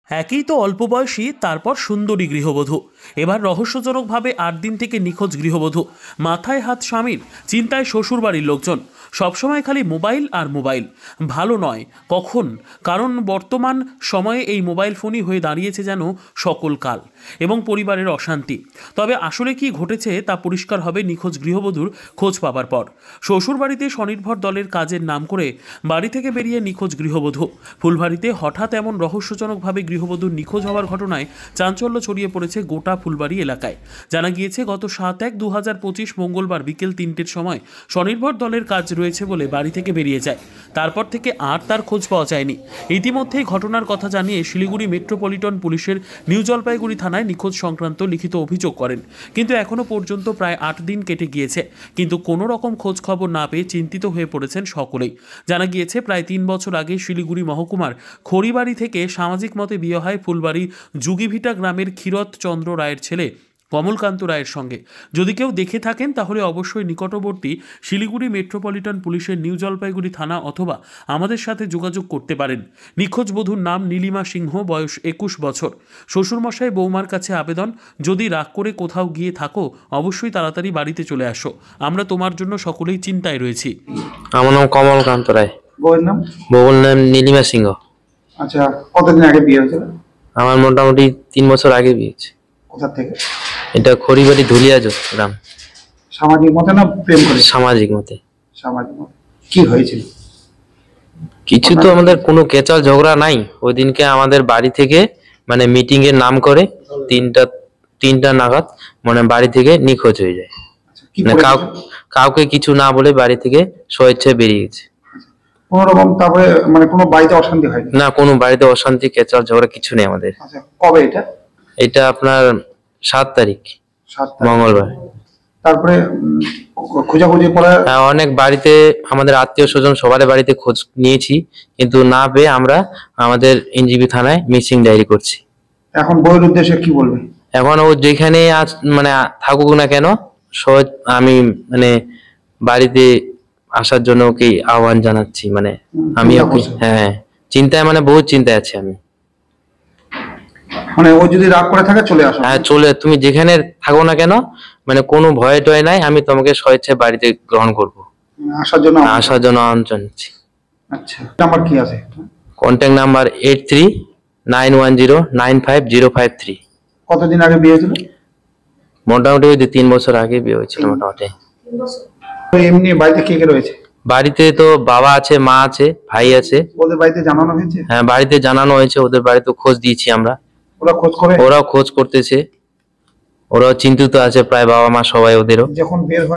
একই তো অল্প বয়সী, তারপর সুন্দরী গৃহবধূ। এবার রহস্যজনকভাবে ৮ দিন থেকে নিখোঁজ গৃহবধূ। মাথায় হাত স্বামীর, চিন্তায় শ্বশুর বাড়ির লোকজন। সবসময় খালি মোবাইল আর মোবাইল। ভালো নয় কখন, কারণ বর্তমান সময়ে এই মোবাইল ফোনই হয়ে দাঁড়িয়েছে যেন সকল কাল এবং পরিবারের অশান্তি। তবে আসলে কি ঘটেছে তা পরিষ্কার হবে নিখোঁজ গৃহবধূর খোঁজ পাবার পর। শ্বশুরবাড়িতে স্বনির্ভর দলের কাজের নাম করে বাড়ি থেকে বেরিয়ে নিখোঁজ গৃহবধূ। ফুলবাড়িতে হঠাৎ এমন রহস্যজনকভাবে গৃহবধূর নিখোঁজ হওয়ার ঘটনায় চাঞ্চল্য ছড়িয়ে পড়েছে গোটা ফুলবাড়ি এলাকায়। জানা গিয়েছে গত ৭/১/২০২৫ মঙ্গলবার বিকেল ৩টের সময় স্বনির্ভর দলের কাজ রয়েছে বলে বাড়ি থেকে বেরিয়ে যায়। তারপর থেকে আর তার খোঁজ পাওয়া যায়নি। ইতিমধ্যেই ঘটনার কথা জানিয়ে শিলিগুড়ি মেট্রোপলিটন পুলিশের নিউ জলপাইগুড়ি থানায় নিখোঁজ সংক্রান্ত লিখিত অভিযোগ করেন। কিন্তু এখনও পর্যন্ত প্রায় ৮ দিন কেটে গিয়েছে, কিন্তু কোনো রকম খোঁজ খবর না পেয়ে চিন্তিত হয়ে পড়েছেন সকলেই। জানা গিয়েছে প্রায় ৩ বছর আগে শিলিগুড়ি মহকুমার খড়িবাড়ি থেকে সামাজিক মতে বিয়ে হয় ফুলবাড়ি যুগিভিটা গ্রামের ক্ষীরত চন্দ্র রায়ের ছেলে কমলকান্ত রায়ের সঙ্গে। যদি কেউ দেখে থাকেন তাহলে অবশ্যই নিকটবর্তী শিলিগুড়ি মেট্রোপলিটন পুলিশের নিউ জলপাইগুড়ি থানা অথবা আমাদের সাথে যোগাযোগ করতে পারেন। নিখোঁজ বধূর নাম নীলিমা সিংহ, বয়স ২১ বছর। শ্বশুরমশাই বৌমার কাছে আবেদন, যদি রাগ করে কোথাও গিয়ে থাকো অবশ্যই তাড়াতাড়ি বাড়িতে চলে আসো, আমরা তোমার জন্য সকলেই চিন্তায় রয়েছি। আমার নাম কমলকান্ত রায়। বউয়ের নাম? বউর নাম নীলিমা সিংহ। আচ্ছা, কতদিন আগে বিয়ে হয়েছিল? আমার মোটামুটি ৩ বছর আগে বিয়ে হয়েছে। কোথা থেকে? এটা খড়িবাড়ি ধুলিয়াজো গ্রাম। সামাজিক মতে না প্রেম করে? সামাজিক মতে। সামাজিক মতে। কি হয়েছিল? কিছু তো আমাদের কোনো কেচাল ঝগড়া নাই। ওই দিনকে আমাদের বাড়ি থেকে মানে মিটিং এর নাম করে তিনটা নাগাদ মানে বাড়ি থেকে নিখোঁজ হয়ে যায়। কি মানে কাউকে কিছু না বলে বাড়ি থেকে স্বেচ্ছায় বেরিয়ে গেছে। কোন রকম তারপরে মানে কোনো বাড়িতে অশান্তি হয়নি? না, কোনো বাড়িতে অশান্তি কেচাল ঝগড়া কিছু নেই আমাদের। আচ্ছা, কবে এটা? এটা আপনার ৭ তারিখ, ৭ তারিখ মঙ্গলবার। তারপরে খোঁজাখুঁজি পরে অনেক বাড়িতে আমাদের আত্মীয় স্বজন সবার বাড়িতে খোঁজ নিয়েছি, কিন্তু না পেয়ে আমরা আমাদের এনজিবি থানায় মিসিং ডায়েরি করছি। এখন বইয়ের উদ্দেশ্যে কি বলবে? এখন ও যেখানে আজ মানে থাকুক না কেন, আমি মানে বাড়িতে আসার জন্য ওকে আহ্বান জানাচ্ছি। মানে আমি ওকে হ্যাঁ চিন্তায় মানে বহুত চিন্তায় আছি আমি। মানে ও যদি রাগ করে থাকে চলে আসো। হ্যাঁ চলে, তুমি যেখানে থাকো না কেন, মানে কোনো ভয় টয় নাই, আমি তোমাকে স্বেচ্ছায় বাড়িতে গ্রহণ করবো। আসার জন্য আহ্বান জানাচ্ছি। আচ্ছা, নাম্বার কি আছে? Contact number 8391095053। কতদিন আগে বিয়ে হয়েছিল? মোটামুটি ওই ৩ বছর আগে বিয়ে হয়েছিল মোটামুটি। এমনি বাড়িতে কে কে রয়েছে? বাড়িতে তো বাবা আছে, মা আছে, ভাই আছে। ওদের বাড়িতে জানানো হয়েছে? হ্যাঁ বাড়িতে জানানো হয়েছে, ওদের বাড়িতে খোঁজ দিয়েছি আমরা। ওরাও খোঁজ করতেছে, ওরাও চিন্তিত আছে প্রায়, বাবা মা সবাই ওদেরও। যখন বের